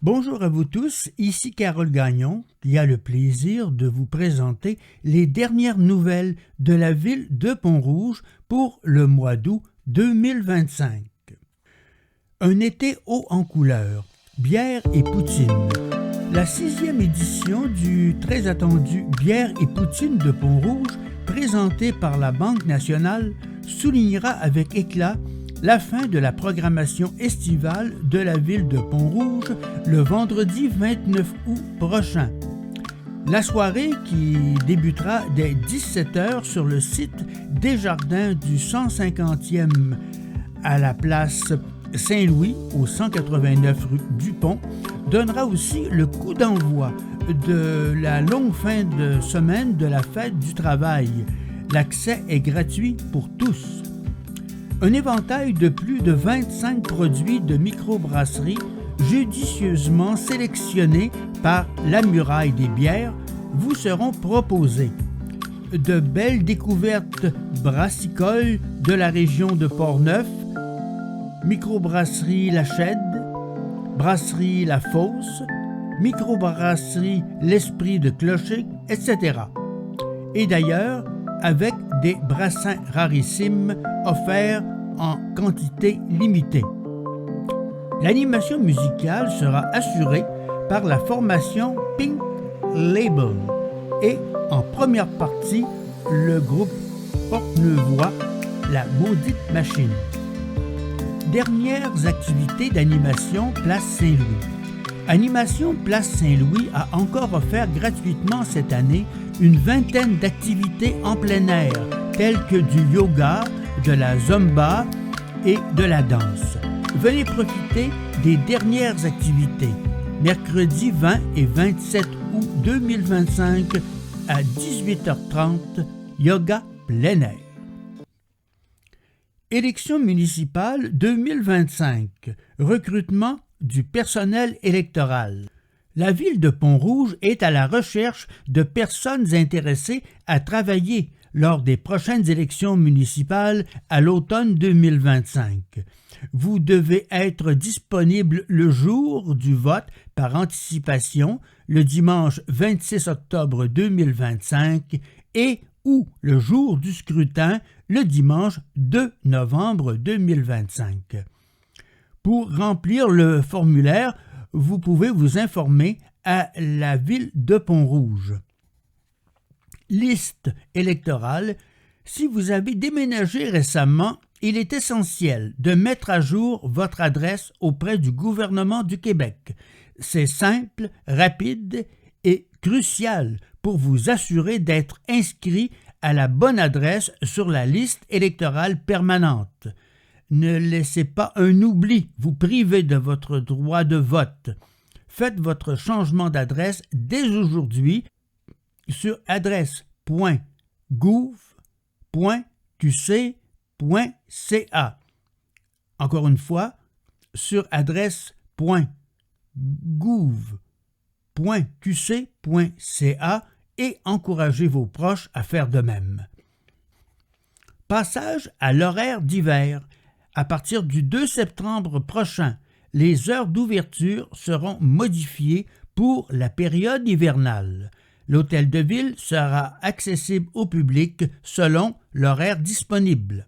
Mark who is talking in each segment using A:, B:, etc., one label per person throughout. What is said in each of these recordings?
A: Bonjour à vous tous, ici Carole Gagnon qui a le plaisir de vous présenter les dernières nouvelles de la ville de Pont-Rouge pour le mois d'août 2025. Un été haut en couleurs, bière et poutine. La 6e édition du très attendu Bière et poutine de Pont-Rouge, présentée par la Banque nationale, soulignera avec éclat la fin de la programmation estivale de la ville de Pont-Rouge le vendredi 29 août prochain. La soirée, qui débutera dès 17h sur le site des jardins du 150e à la place Saint-Louis, au 189 rue Dupont, donnera aussi le coup d'envoi de la longue fin de semaine de la fête du travail. L'accès est gratuit pour tous. Un éventail de plus de 25 produits de microbrasserie judicieusement sélectionnés par la Muraille des bières vous seront proposés. De belles découvertes brassicoles de la région de Portneuf, microbrasserie La Chède, brasserie La Fosse, microbrasserie L'Esprit de Clocher, etc. Et d'ailleurs, avec des brassins rarissimes offerts en quantité limitée. L'animation musicale sera assurée par la formation Pink Label et en première partie, le groupe portneuvois La Maudite Machine. Dernières activités d'animation Place Saint-Louis. Animation Place Saint-Louis a encore offert gratuitement cette année une vingtaine d'activités en plein air, telles que du yoga, de la zumba et de la danse. Venez profiter des dernières activités, mercredi 20 et 27 août 2025 à 18h30, yoga plein air. Élections municipales 2025, recrutement du personnel électoral. La ville de Pont-Rouge est à la recherche de personnes intéressées à travailler lors des prochaines élections municipales à l'automne 2025. Vous devez être disponible le jour du vote par anticipation, le dimanche 26 octobre 2025, et ou le jour du scrutin, le dimanche 2 novembre 2025. Pour remplir le formulaire, vous pouvez vous informer à la ville de Pont-Rouge. Liste électorale. Si vous avez déménagé récemment, il est essentiel de mettre à jour votre adresse auprès du gouvernement du Québec. C'est simple, rapide et crucial pour vous assurer d'être inscrit à la bonne adresse sur la liste électorale permanente. Ne laissez pas un oubli vous priver de votre droit de vote. Faites votre changement d'adresse dès aujourd'hui sur adresse.gouv.qc.ca. Encore une fois, sur adresse.gouv.qc.ca et encouragez vos proches à faire de même. Passage à l'horaire d'hiver. À partir du 2 septembre prochain, les heures d'ouverture seront modifiées pour la période hivernale. L'hôtel de ville sera accessible au public selon l'horaire disponible.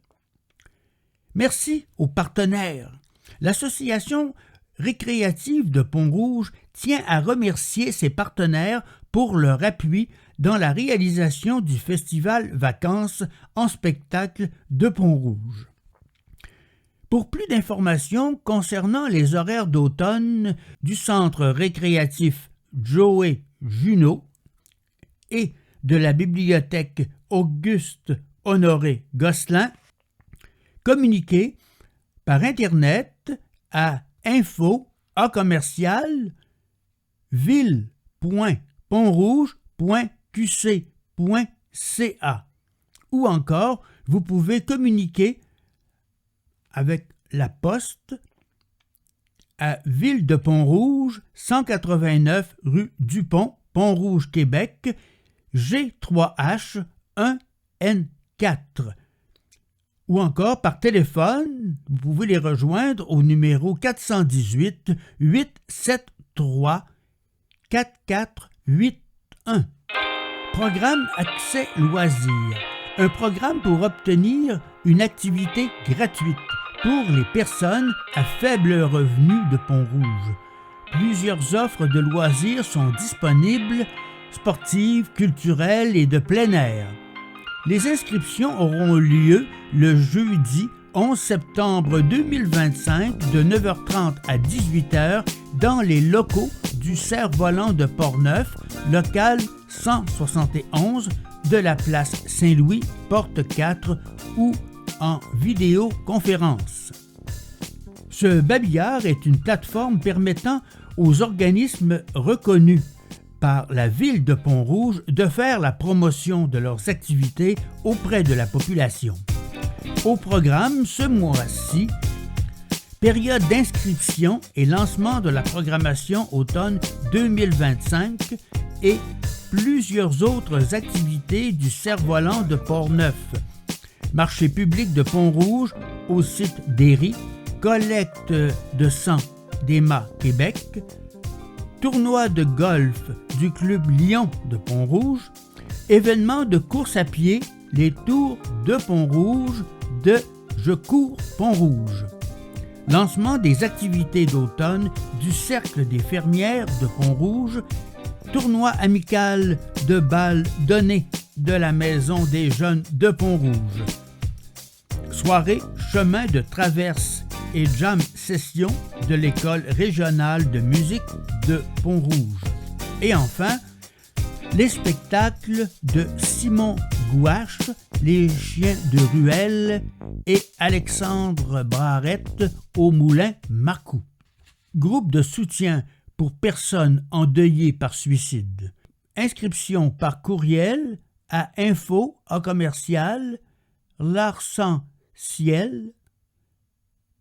A: Merci aux partenaires. L'Association récréative de Pont-Rouge tient à remercier ses partenaires pour leur appui dans la réalisation du festival Vacances en spectacle de Pont-Rouge. Pour plus d'informations concernant les horaires d'automne du centre récréatif Joey Junot et de la bibliothèque Auguste-Honoré Gosselin, communiquez par Internet à ville.pontrouge.qc.ca ou encore vous pouvez communiquer avec la poste à Ville de Pont-Rouge, 189 rue Dupont, Pont-Rouge, Québec, G3H 1N4. Ou encore par téléphone, vous pouvez les rejoindre au numéro 418 873 4481. Programme Accès Loisirs. Un programme pour obtenir une activité gratuite pour les personnes à faible revenu de Pont-Rouge. Plusieurs offres de loisirs sont disponibles, sportives, culturelles et de plein air. Les inscriptions auront lieu le jeudi 11 septembre 2025 de 9h30 à 18h dans les locaux du Cerf-Volant de Portneuf, local 171 de la place Saint-Louis, porte 4 ou en vidéoconférence. Ce babillard est une plateforme permettant aux organismes reconnus par la Ville de Pont-Rouge de faire la promotion de leurs activités auprès de la population. Au programme ce mois-ci, période d'inscription et lancement de la programmation automne 2025 et plusieurs autres activités du Cerf-Volant de Portneuf. Marché public de Pont-Rouge au site d'Éry, collecte de sang d'Emma Québec, tournoi de golf du Club Lion de Pont-Rouge, événement de course à pied, les Tours de Pont-Rouge de Je cours Pont-Rouge. Lancement des activités d'automne du Cercle des fermières de Pont-Rouge, tournoi amical de balles données de la Maison des jeunes de Pont-Rouge. Soirée chemin de traverse et jam session de l'École régionale de musique de Pont-Rouge. Et enfin, les spectacles de Simon Gouache, les chiens de ruelle et Alexandre Barrette au Moulin Marcoux. Groupe de soutien pour personnes endeuillées par suicide. Inscription par courriel à info@larsensiel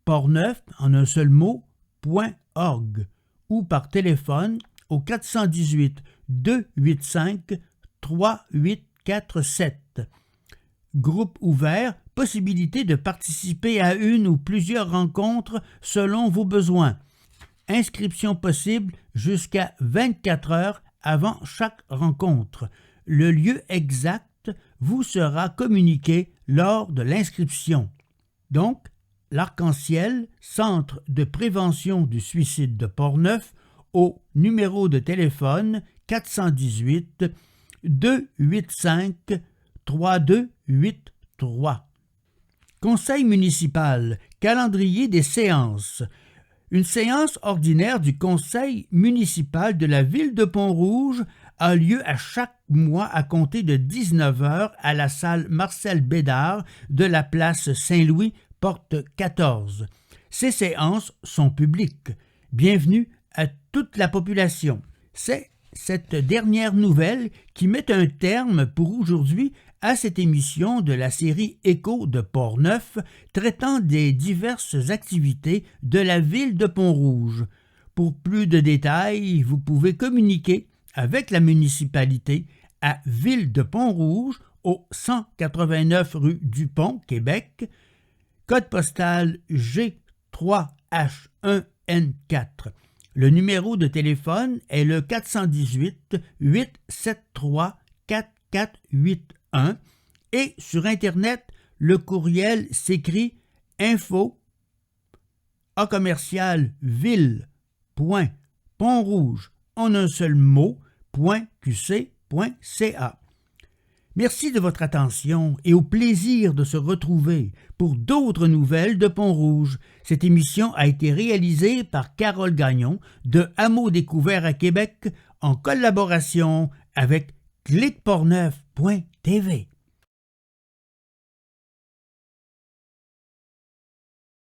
A: Portneuf en un seul mot .org ou par téléphone au 418 285 3847. Groupe ouvert, possibilité de participer à une ou plusieurs rencontres selon vos besoins. Inscription possible jusqu'à 24 heures avant chaque rencontre. Le lieu exact vous sera communiqué lors de l'inscription. Donc, l'Arc-en-Ciel, Centre de prévention du suicide de Portneuf, au numéro de téléphone 418 285 3283. Conseil municipal, calendrier des séances. Une séance ordinaire du Conseil municipal de la Ville de Pont-Rouge a lieu à chaque mois à compter de 19h à la salle Marcel Bédard de la place Saint-Louis, porte 14. Ces séances sont publiques. Bienvenue à toute la population. C'est cette dernière nouvelle qui met un terme pour aujourd'hui à cette émission de la série Échos de Portneuf traitant des diverses activités de la ville de Pont-Rouge. Pour plus de détails, vous pouvez communiquer avec la municipalité à Ville de Pont-Rouge au 189 rue Dupont, Québec, code postal G3H1N4. Le numéro de téléphone est le 418 873 4481 et sur Internet, le courriel s'écrit info@ville.pontrouge en un seul mot .qc.ca. Merci de votre attention et au plaisir de se retrouver pour d'autres nouvelles de Pont-Rouge. Cette émission a été réalisée par Carole Gagnon de Hameaux Découverts à Québec en collaboration avec cliqueportneuf.tv.